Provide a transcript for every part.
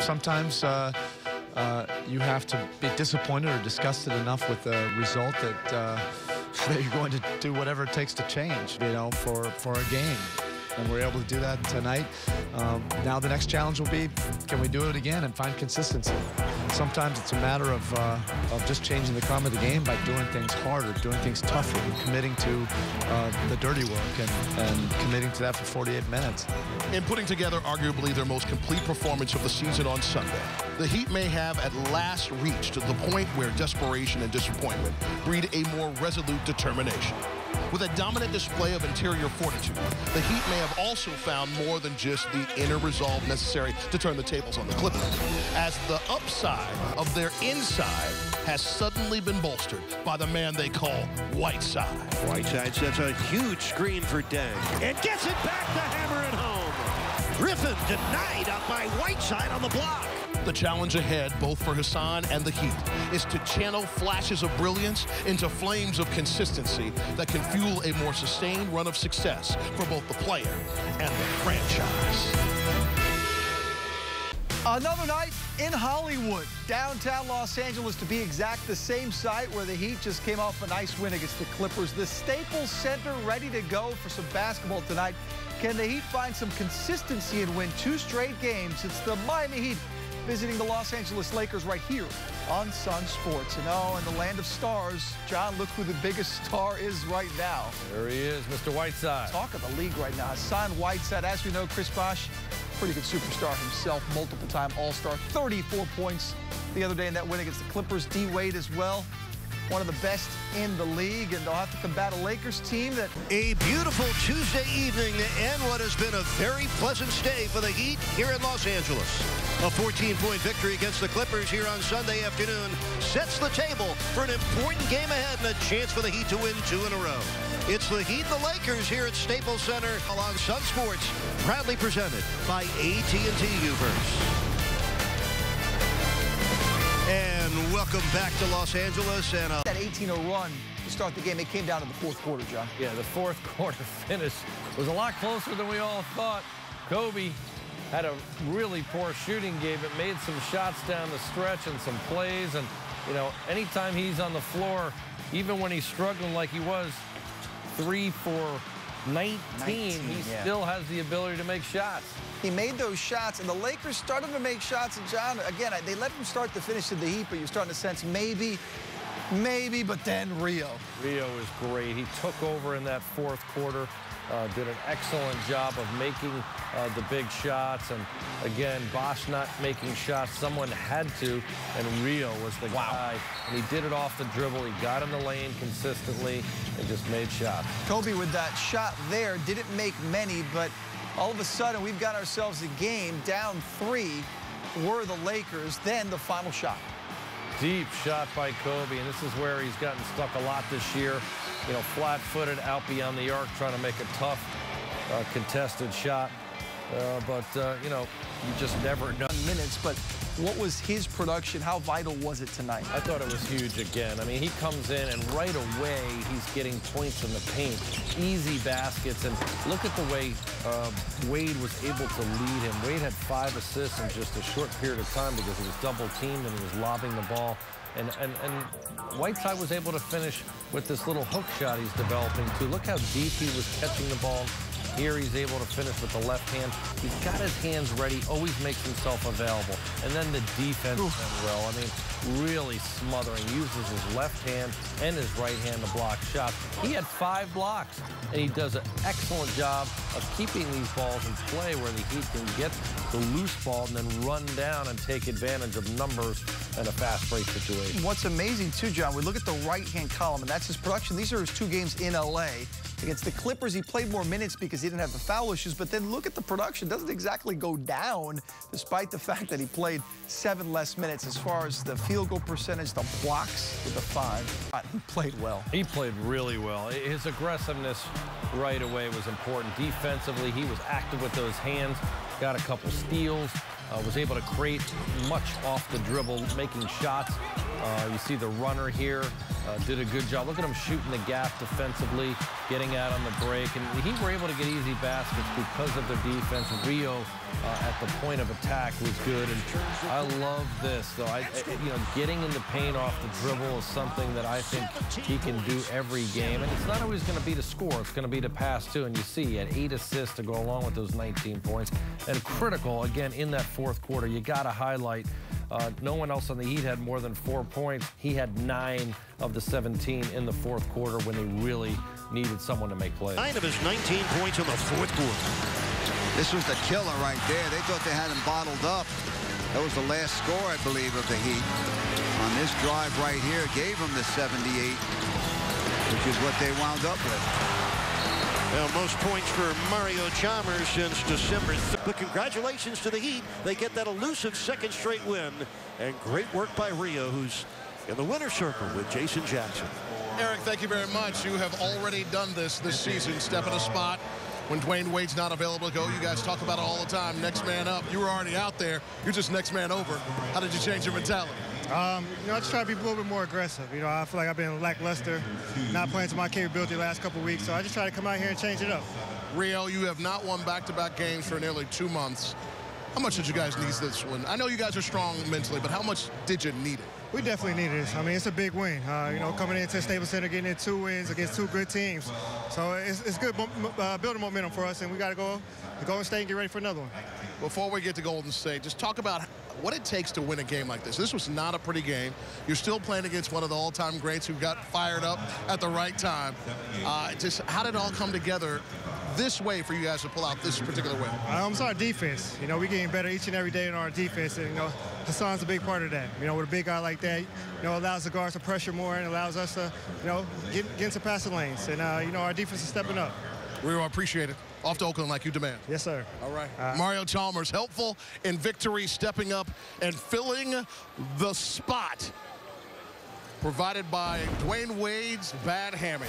Sometimes you have to be disappointed or disgusted enough with the result that, that you're going to do whatever it takes to change, for a game. And we're able to do that tonight. Now the next challenge will be, can we do it again and find consistency? Sometimes it's a matter of just changing the karma of the game by doing things harder, doing things tougher, and committing to the dirty work and committing to that for 48 minutes. In putting together arguably their most complete performance of the season on Sunday, the Heat may have at last reached the point where desperation and disappointment breed a more resolute determination. With a dominant display of interior fortitude, the Heat may have also found more than just the inner resolve necessary to turn the tables on the Clippers, as the upside of their inside has suddenly been bolstered by the man they call Whiteside. Whiteside sets a huge screen for Deng and gets it back to hammer it home. Griffin denied up by Whiteside on the block. The challenge ahead, both for Hassan and the Heat, is to channel flashes of brilliance into flames of consistency that can fuel a more sustained run of success for both the player and the franchise. Another night in Hollywood, downtown Los Angeles to be exact, the same site where the Heat just came off a nice win against the Clippers. The Staples Center ready to go for some basketball tonight. Can the Heat find some consistency and win 2 straight games? It's the Miami Heat visiting the Los Angeles Lakers right here on Sunsports. And in the land of stars, John, look who the biggest star is right now. There he is, Mr. Whiteside. Talk of the league right now. Hassan Whiteside, as we know, Chris Bosh, pretty good superstar himself, multiple-time All-Star, 34 points the other day in that win against the Clippers. D. Wade as well, one of the best in the league, and they'll have to combat a Lakers team that... A beautiful Tuesday evening to end what has been a very pleasant stay for the Heat here in Los Angeles. A 14-point victory against the Clippers here on Sunday afternoon sets the table for an important game ahead and a chance for the Heat to win 2 in a row. It's the Heat and the Lakers here at Staples Center along Sunsports, proudly presented by AT&T Uverse. And welcome back to Los Angeles. And that 18-0 run to start the game, it came down to the fourth quarter, John. Yeah, the fourth quarter finish was a lot closer than we all thought. Kobe had a really poor shooting game, but made some shots down the stretch and some plays. And, anytime he's on the floor, even when he's struggling like he was 3 for 19, he still has the ability to make shots. He made those shots, and the Lakers started to make shots. And, John, again, they let him start the finish of the Heat, but you're starting to sense maybe, but then Rio. Rio is great. He took over in that fourth quarter, did an excellent job of making the big shots. And, again, Bosh not making shots. Someone had to, and Rio was the guy. And he did it off the dribble. He got in the lane consistently and just made shots. Kobe with that shot there didn't make many, but all of a sudden we've got ourselves a game down 3 were the Lakers, then the final shot. Deep shot by Kobe, and this is where he's gotten stuck a lot this year. Flat-footed out beyond the arc, trying to make a tough contested shot. But you just never know. Minutes, but what was his production? How vital was it tonight? I thought it was huge again. I mean, he comes in, and right away, he's getting points in the paint. Easy baskets, and look at the way Wade was able to lead him. Wade had 5 assists in just a short period of time because he was double-teamed and he was lobbing the ball. And Whiteside was able to finish with this little hook shot he's developing, too. Look how deep he was catching the ball. Here he's able to finish with the left hand. He's got his hands ready, always makes himself available. And then the defense done well. I mean, really smothering. Uses his left hand and his right hand to block shots. He had 5 blocks, and he does an excellent job of keeping these balls in play where the Heat can get the loose ball and then run down and take advantage of numbers in a fast break situation. What's amazing, too, John, we look at the right-hand column, and that's his production. These are his 2 games in L.A. Against the Clippers, he played more minutes because he didn't have the foul issues, but then look at the production. Doesn't exactly go down, despite the fact that he played 7 less minutes. As far as the field goal percentage, the blocks with the 5. He played well. He played really well. His aggressiveness right away was important. Defensively, he was active with those hands, got a couple steals, was able to create much off the dribble, making shots. You see the runner here did a good job. Look at him shooting the gap defensively, getting out on the break. And he were able to get easy baskets because of their defense. Rio at the point of attack was good. And I love this, though. You know, getting in the paint off the dribble is something that I think he can do every game. And it's not always going to be to score. It's going to be to pass, too. And you see he had 8 assists to go along with those 19 points. And critical, again, in that fourth quarter. You got to highlight no one else on the Heat had more than 4 points. He had 9 of the 17 in the fourth quarter when they really needed someone to make plays. 9 of his 19 points in the fourth quarter. This was the killer right there. They thought they had him bottled up. That was the last score, I believe, of the Heat. On this drive right here, gave him the 78, which is what they wound up with. Well, most points for Mario Chalmers since December 3rd. But congratulations to the Heat. They get that elusive second straight win. And great work by Rio, who's in the winner's circle with Jason Jackson. Eric, thank you very much. You have already done this season. Step in a spot when Dwayne Wade's not available to go. You guys talk about it all the time. Next man up. You were already out there. You're just next man over. How did you change your mentality? You know, I just try to be a little bit more aggressive. You know, I feel like I've been lackluster, not playing to my capability the last couple of weeks, so I just try to come out here and change it up. Rio, you have not won back-to-back games for nearly 2 months. How much did you guys need this win? I know you guys are strong mentally, but how much did you need it? We definitely needed this. I mean, it's a big win. You know, coming into Staples Center, getting in 2 wins against 2 good teams. So it's good building momentum for us, and we got to go to Golden State and get ready for another one. Before we get to Golden State, just talk about what it takes to win a game like this. This was not a pretty game. You're still playing against one of the all-time greats who got fired up at the right time. Just how did it all come together this way for you guys to pull out this particular win? It's our defense. You know, we're getting better each and every day in our defense, and, you know, Hassan's a big part of that. You know, with a big guy like that, you know, allows the guards to pressure more and allows us to, you know, get into passing lanes. And, you know, our defense is stepping up. We appreciate it. Off to Oakland like you demand. Yes, sir. All right. Mario Chalmers, helpful in victory, stepping up and filling the spot provided by Dwayne Wade's bad hammy.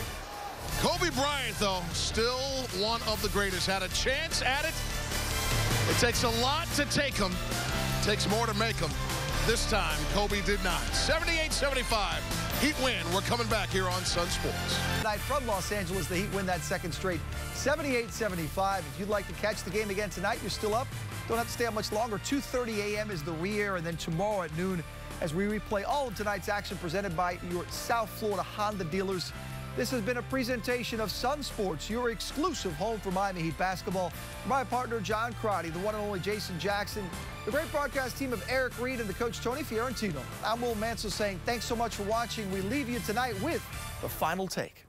Kobe Bryant, though, still one of the greatest. Had a chance at it. It takes a lot to take him. It takes more to make him. This time, Kobe did not. 78-75. Heat win. We're coming back here on Sunsports. Tonight from Los Angeles, the Heat win that second straight, 78-75. If you'd like to catch the game again tonight, you're still up. Don't have to stay up much longer. 2:30 a.m. is the re-air, and then tomorrow at noon as we replay all of tonight's action presented by your South Florida Honda dealers. This has been a presentation of Sunsports, your exclusive home for Miami Heat basketball. My partner, John Crotty, the one and only Jason Jackson, the great broadcast team of Eric Reed and the coach, Tony Fiorentino. I'm Will Mansell saying thanks so much for watching. We leave you tonight with the final take.